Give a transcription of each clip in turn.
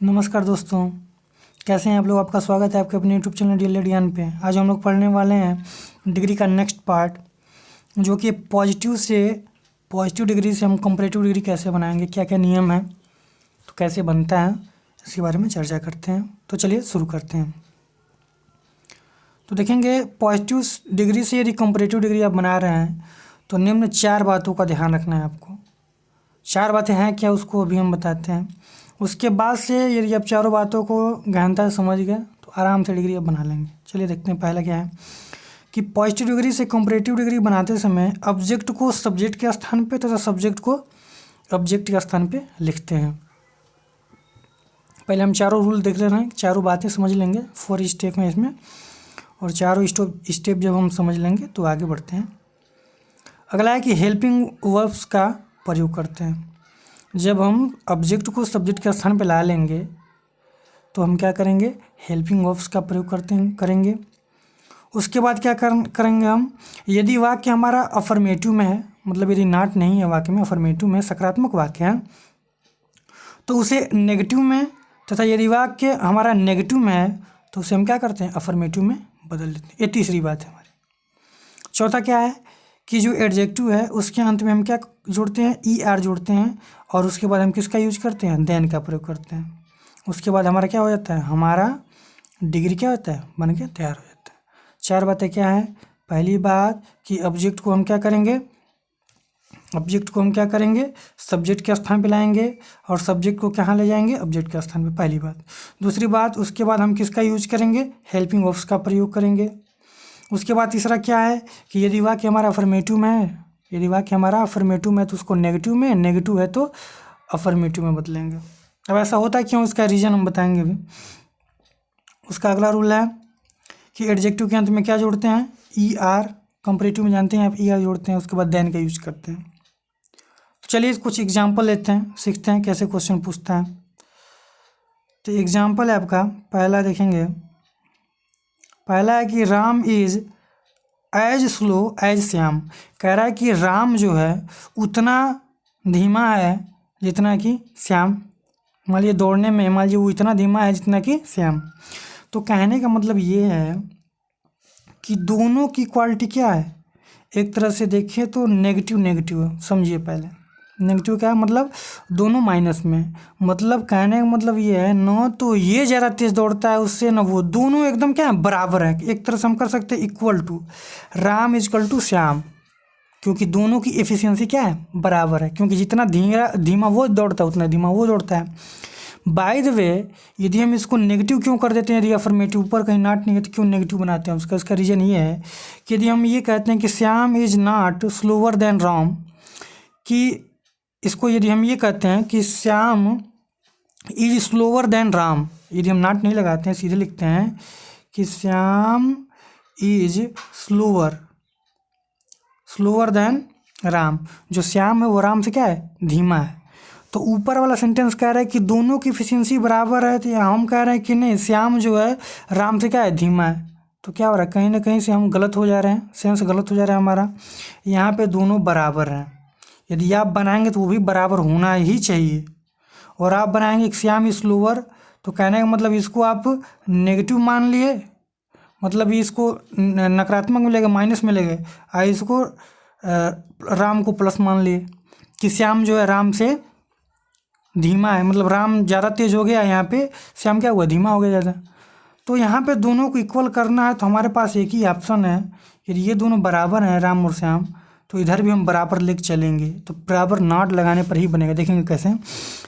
नमस्कार दोस्तों, कैसे हैं आप लोग। आपका स्वागत है आपके अपने यूट्यूब चैनल डीएलएड ज्ञान पे। आज हम लोग पढ़ने वाले हैं डिग्री का नेक्स्ट पार्ट, जो कि पॉजिटिव डिग्री से हम कंपैरेटिव डिग्री कैसे बनाएंगे, क्या क्या नियम है, तो कैसे बनता है, इसके बारे में चर्चा करते हैं। तो चलिए शुरू करते हैं। तो देखेंगे, पॉजिटिव डिग्री से यदि कंपैरेटिव डिग्री आप बना रहे हैं तो निम्न 4 बातों का ध्यान रखना है आपको। 4 बातें हैं क्या, उसको अभी हम बताते हैं। उसके बाद से यदि आप चारों बातों को गहनता से समझ गए तो आराम से डिग्री आप बना लेंगे। चलिए देखते हैं। पहला क्या है कि पॉजिटिव डिग्री से कंपैरेटिव डिग्री बनाते समय ऑब्जेक्ट को सब्जेक्ट के स्थान पे तथा सब्जेक्ट को ऑब्जेक्ट के स्थान पे लिखते हैं। पहले हम चारों रूल देख ले रहे हैं, चारों बातें समझ लेंगे। 4 स्टेप हैं इसमें, और चारों स्टेप जब हम समझ लेंगे तो आगे बढ़ते हैं। अगला है कि हेल्पिंग वर्ब्स का प्रयोग करते हैं। जब हम ऑब्जेक्ट को सब्जेक्ट के स्थान पर ला लेंगे तो हम क्या करेंगे, हेल्पिंग वर्ब्स का प्रयोग करेंगे। उसके बाद क्या करेंगे हम, यदि वाक्य हमारा अफर्मेटिव में है, मतलब यदि नॉट नहीं है वाक्य में, अफर्मेटिव में, सकारात्मक वाक्य है, तो उसे नेगेटिव में, तथा यदि वाक्य हमारा नेगेटिव में है तो उसे हम क्या करते हैं, अफर्मेटिव में बदल देते हैं। ये तीसरी बात है हमारी। चौथा क्या है कि जो एडजेक्टिव है उसके अंत में हम क्या जोड़ते हैं, ER जोड़ते हैं, और उसके बाद हम किसका यूज करते हैं, देन का प्रयोग करते हैं। उसके बाद हमारा क्या हो जाता है, हमारा डिग्री क्या होता है, बन के तैयार हो जाता है। 4 बातें क्या है। पहली बात कि ऑब्जेक्ट को हम क्या करेंगे, सब्जेक्ट के स्थान पे लाएंगे, और सब्जेक्ट को कहाँ ले जाएंगे, ऑब्जेक्ट के स्थान पे, पहली बात। दूसरी बात, उसके बाद हम किसका यूज करेंगे, हेल्पिंग वर्ब्स का प्रयोग करेंगे। उसके बाद तीसरा क्या है कि यदि वाक्य हमारा अफर्मेटिव में है, तो उसको नेगेटिव है तो अफर्मेटिव में बदलेंगे। अब ऐसा होता है क्यों, इसका रीज़न हम बताएंगे अभी। उसका अगला रूल है कि एडजेक्टिव के अंत में क्या जोड़ते हैं, ER। कंपैरेटिव में जानते हैं आप ER जोड़ते हैं, उसके बाद देन का यूज करते हैं। तो चलिए कुछ एग्जाम्पल लेते हैं, सीखते हैं कैसे क्वेश्चन पूछता है। तो एग्जाम्पल है आपका, पहला देखेंगे। पहला है कि Ram is as slow as Shyam. कह रहा है कि राम जो है उतना धीमा है जितना कि श्याम। मान लीजिए दौड़ने में, मान लीजिए वो इतना धीमा है जितना कि श्याम। तो कहने का मतलब ये है कि दोनों की क्वालिटी क्या है, एक तरह से देखें तो नेगेटिव है। समझिए पहले, नेगेटिव क्या है, मतलब दोनों माइनस में। मतलब कहने का मतलब ये है, न तो ये ज़्यादा तेज़ दौड़ता है उससे, न वो, दोनों एकदम क्या है, बराबर है। एक तरह से हम कर सकते हैं equal to, Ram equal to Shyam, क्योंकि दोनों की एफिशिएंसी क्या है, बराबर है। क्योंकि जितना धीमा वो दौड़ता है उतना धीमा वो दौड़ता है। बाय द वे, यदि हम इसको नेगेटिव क्यों कर देते हैं, यदि अफर्मेटिव ऊपर कहीं नॉट नहीं है तो क्यों नेगेटिव बनाते हैं, उसका रीज़न ये है कि यदि हम ये कहते हैं कि Shyam is not slower then Ram, कि इसको यदि हम ये कहते हैं कि Shyam is slower then Ram, यदि हम नॉट नहीं लगाते हैं, सीधे लिखते हैं कि Shyam is slower then Ram, जो श्याम है वो राम से क्या है, धीमा है। तो ऊपर वाला सेंटेंस कह रहा है कि दोनों की एफिशिएंसी बराबर है, तो हम कह रहे हैं कि नहीं, श्याम जो है राम से क्या है, धीमा है। तो क्या हो रहा है, कहीं ना कहीं से हम गलत हो जा रहे हैं, सेंस गलत हो जा रहा है हमारा। यहाँ पे दोनों बराबर हैं। यदि आप बनाएंगे तो वो भी बराबर होना ही चाहिए। और आप बनाएंगे श्याम इज स्लोअर, तो कहने का मतलब इसको आप नेगेटिव मान लिए, मतलब इसको नकारात्मक मिलेगा, माइनस मिलेगा, और इसको राम को प्लस मान लिए कि श्याम जो है राम से धीमा है। मतलब राम ज़्यादा तेज़ हो गया, यहाँ पे श्याम क्या हुआ, धीमा हो गया ज़्यादा। तो यहाँ पे दोनों को इक्वल करना है तो हमारे पास एक ही ऑप्शन है, यदि ये दोनों बराबर हैं, राम और श्याम, तो इधर भी हम बराबर लेके चलेंगे। तो बराबर नॉट लगाने पर ही बनेगा। देखेंगे कैसे।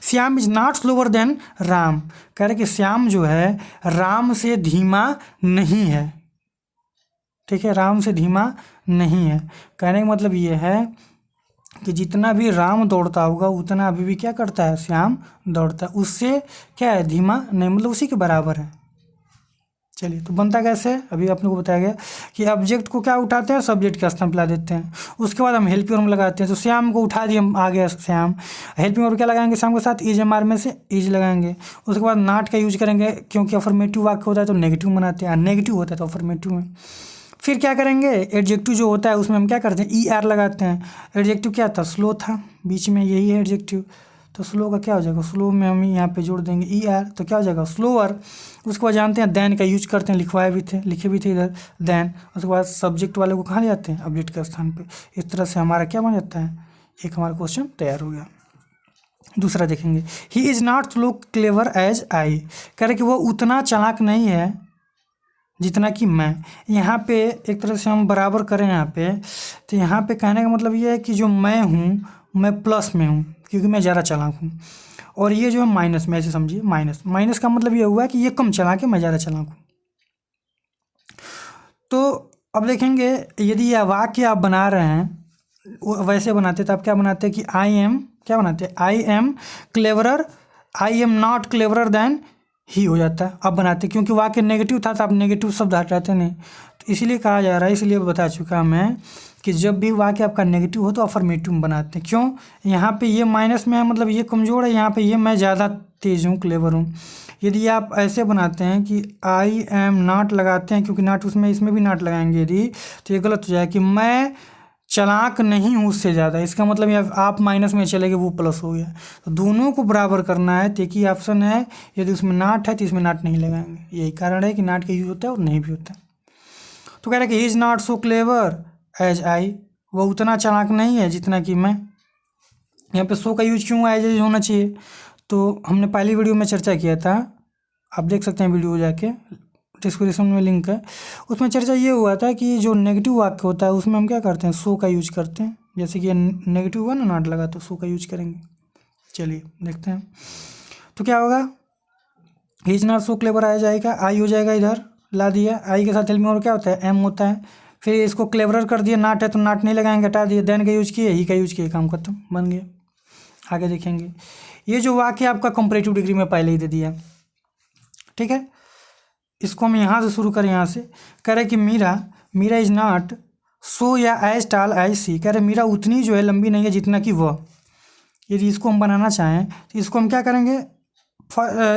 Shyam is not slower then Ram, कह रहे कि श्याम जो है राम से धीमा नहीं है। ठीक है, राम से धीमा नहीं है। कहने का मतलब ये है कि जितना भी राम दौड़ता होगा उतना अभी भी क्या करता है, श्याम दौड़ता है। उससे क्या है, धीमा नहीं, मतलब उसी के बराबर है। चलिए, तो बनता कैसे, अभी आप लोग को बताया गया कि ऑब्जेक्ट को क्या उठाते हैं, सब्जेक्ट के स्थान पर ला देते हैं। उसके बाद हम हेल्पिंग वर्ब लगाते हैं। तो श्याम को उठा दिए, हम आ गया श्याम। हेल्पिंग वर्ब क्या लगाएंगे, श्याम के साथ इज एम आर में से इज लगाएंगे। उसके बाद नॉट का यूज करेंगे, क्योंकि अफर्मेटिव वाक्य होता है तो नेगेटिव बनाते हैं, नेगेटिव होता है तो अफर्मेटिव में। फिर क्या करेंगे, एडजेक्टिव जो होता है उसमें हम क्या करते हैं, ER लगाते हैं। एडजेक्टिव क्या था, स्लो था, बीच में यही है एडजेक्टिव, तो स्लो का क्या हो जाएगा, स्लो में हम यहाँ पे जोड़ देंगे ई आर, तो क्या हो जाएगा स्लोअर। उसके बाद जानते हैं देन का यूज करते हैं, लिखे भी थे इधर देन। उसके बाद सब्जेक्ट वाले को कहाँ ले जाते हैं, ऑब्जेक्ट के स्थान पे। इस तरह से हमारा क्या बन जाता है, एक हमारा क्वेश्चन तैयार हो गया। दूसरा देखेंगे, he is not so clever as I, कह रहे कि वो उतना चालाक नहीं है जितना कि मैं। यहाँ पे एक तरह से हम बराबर करें यहाँ पे, तो यहाँ पे कहने का मतलब ये है कि जो मैं हूँ मैं प्लस में हूँ क्योंकि मैं ज़्यादा चालाक हूँ, और ये जो है माइनस में, ऐसे समझिए माइनस का मतलब ये हुआ कि ये कम चालाक है, मैं ज़्यादा चालाक हूँ। तो अब देखेंगे यदि यह वाक्य आप बना रहे हैं वैसे बनाते तो आप क्या बनाते कि आई एम, क्या बनाते, I am cleverer, I am not cleverer than he हो जाता है। अब बनाते क्योंकि वाक्य नेगेटिव था तो आप नेगेटिव शब्द हटाते नहीं, तो इसीलिए कहा जा रहा है, इसलिए बता चुका मैं कि जब भी वाक्य आपका नेगेटिव हो तो अफर्मेटिव में बनाते हैं। क्यों, यहाँ पे ये माइनस में है मतलब ये कमज़ोर है, यहाँ पे ये मैं ज़्यादा तेज़ हूँ, क्लेवर हूँ। यदि आप ऐसे बनाते हैं कि आई एम नॉट लगाते हैं, क्योंकि नॉट उसमें इसमें भी नॉट लगाएंगे यदि, तो ये गलत हो जाए कि मैं चालाक नहीं हूँ उससे ज़्यादा, इसका मतलब ये आप माइनस में चले गए वो प्लस हो गया। तो दोनों को बराबर करना है, तो एक ही ऑप्शन है, यदि उसमें नॉट है तो इसमें नॉट नहीं लगाएंगे। यही कारण है कि नॉट का यूज होता है और नहीं भी होता है। तो कह रहे कि he is not so clever as I, वो उतना चालाक नहीं है जितना कि मैं। यहाँ पे सो का यूज क्यों एज एज होना चाहिए, तो हमने पहली वीडियो में चर्चा किया था, आप देख सकते हैं वीडियो जाके, डिस्क्रिप्शन में लिंक है। उसमें चर्चा ये हुआ था कि जो नेगेटिव वाक्य होता है उसमें हम क्या करते हैं, सो का यूज करते हैं। जैसे कि नेगेटिव हुआ ना, नॉट लगा तो सो का यूज करेंगे। चलिए देखते हैं तो क्या होगा, he is not so clever आ जाएगा, आई हो जाएगा, इधर ला दिया, आई के साथ हेल्पिंग और क्या होता है, एम होता है। फिर इसको क्लेवरर कर दिया, नॉट है तो नॉट नहीं लगाएंगे, हटा दिया, देन का यूज किए, ही का यूज किए, काम खत्म, बन गया। आगे देखेंगे, ये जो वाक्य आपका कंपैरेटिव डिग्री में पहले ही दे दिया, ठीक है। इसको हम यहाँ से शुरू करें, यहाँ से कह रहे कि मीरा इज नॉट सो या एज टाल एज सी, कह रहे मीरा उतनी जो है लंबी नहीं है जितना कि वह। यदि इसको हम बनाना चाहें तो इसको हम क्या करेंगे,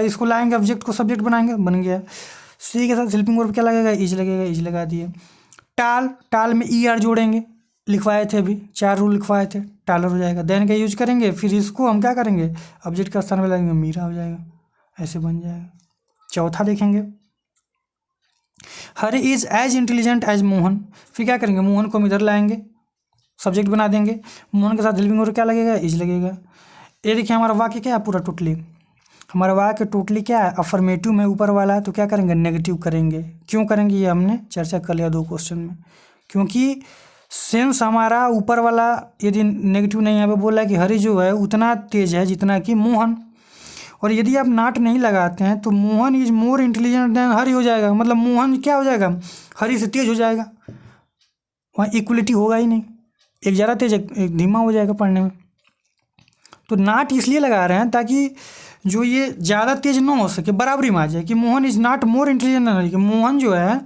इसको लाएंगे, ऑब्जेक्ट को सब्जेक्ट बनाएंगे, बन गया। सी के साथ हेल्पिंग वर्ब क्या लगेगा, इज लगेगा, इज लगा दिए। टाल में ई आर जोड़ेंगे, लिखवाए थे अभी, 4 रूल लिखवाए थे, टालर हो जाएगा। देन का यूज करेंगे, फिर इसको हम क्या करेंगे, ऑब्जेक्ट का स्थान में लगाएंगे, मीरा हो जाएगा, ऐसे बन जाएगा। चौथा देखेंगे, Hari is as intelligent as Mohan, फिर क्या करेंगे, मोहन को हम इधर लाएंगे, सब्जेक्ट बना देंगे, मोहन के साथ हेल्पिंग वर्ब क्या लगेगा, इज लगेगा। ये देखिए हमारा वाक्य क्या है, पूरा टोटली हमारा वाक्य टोटली क्या है, अफर्मेटिव में ऊपर वाला है, तो क्या करेंगे, नेगेटिव करेंगे। क्यों करेंगे ये हमने चर्चा कर लिया 2 क्वेश्चन में, क्योंकि सेंस हमारा ऊपर वाला यदि नेगेटिव नहीं, यहाँ पे बोला है कि हरी जो है उतना तेज है जितना कि मोहन, और यदि आप नॉट नहीं लगाते हैं तो Mohan is more intelligent than Hari हो जाएगा, मतलब मोहन क्या हो जाएगा, हरी से तेज हो जाएगा, वहाँ इक्वलिटी होगा ही नहीं, एक ज़्यादा तेज एक धीमा हो जाएगा पढ़ने में। तो नॉट इसलिए लगा रहे हैं ताकि जो ये ज़्यादा तेज ना हो सके, बराबरी में आ जाए कि Mohan is not more intelligent than Hari, कि मोहन जो है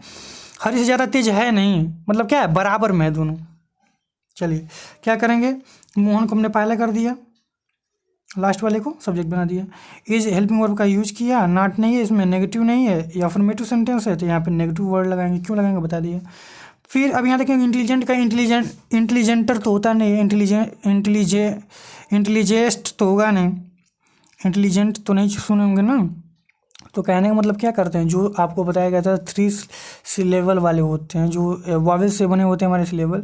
हरी से ज़्यादा तेज है नहीं, मतलब क्या है, बराबर में है दोनों। चलिए क्या करेंगे, मोहन को हमने पहले कर दिया, लास्ट वाले को सब्जेक्ट बना दिया, इज हेल्पिंग वर्ब का यूज किया, नॉट नहीं है इसमें, नेगेटिव नहीं है, या अफर्मेटिव सेंटेंस है तो यहाँ पे नेगेटिव वर्ड लगाएंगे, क्यों लगाएंगे बता दिया। फिर अब यहाँ देखेंगे इंटेलिजेंट का, इंटेलिजेंटर तो होता नहीं, इंटेलिजेस्ट तो होगा नहीं, इंटेलिजेंट तो नहीं सुने होंगे ना। तो कहने का मतलब क्या करते हैं, जो आपको बताया गया था 3 सिलेबल वाले होते हैं, जो वावेल से बने होते हैं हमारे सिलेबल,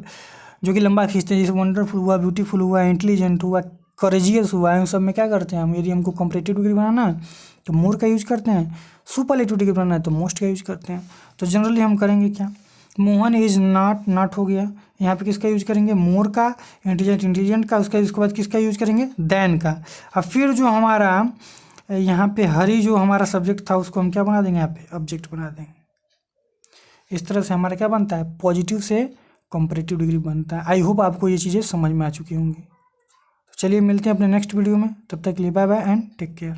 जो कि लंबा खींचते हैं, जैसे वंडरफुल हुआ, ब्यूटीफुल हुआ, इंटेलिजेंट हुआ, करेजियस हुआ, इन सब में क्या करते हैं हम, यदि हमको कंपैरेटिव डिग्री बनाना है तो मोर का यूज करते हैं, सुपरलेटिव डिग्री बनाना है तो मोस्ट का यूज करते हैं। तो जनरली हम करेंगे क्या, मोहन इज नॉट हो गया, यहाँ पे किसका यूज करेंगे, मोर का, इंटेलिजेंट का, उसके बाद किसका यूज करेंगे, देन का। अब फिर जो हमारा यहाँ पे हरी जो हमारा सब्जेक्ट था उसको हम क्या बना देंगे, यहाँ पे ऑब्जेक्ट बना देंगे। इस तरह से हमारा क्या बनता है, पॉजिटिव से कंपैरेटिव डिग्री बनता है। आई होप आपको ये चीज़ें समझ में आ चुकी होंगी। चलिए मिलते हैं अपने नेक्स्ट वीडियो में, तब तक के लिए bye bye and take care.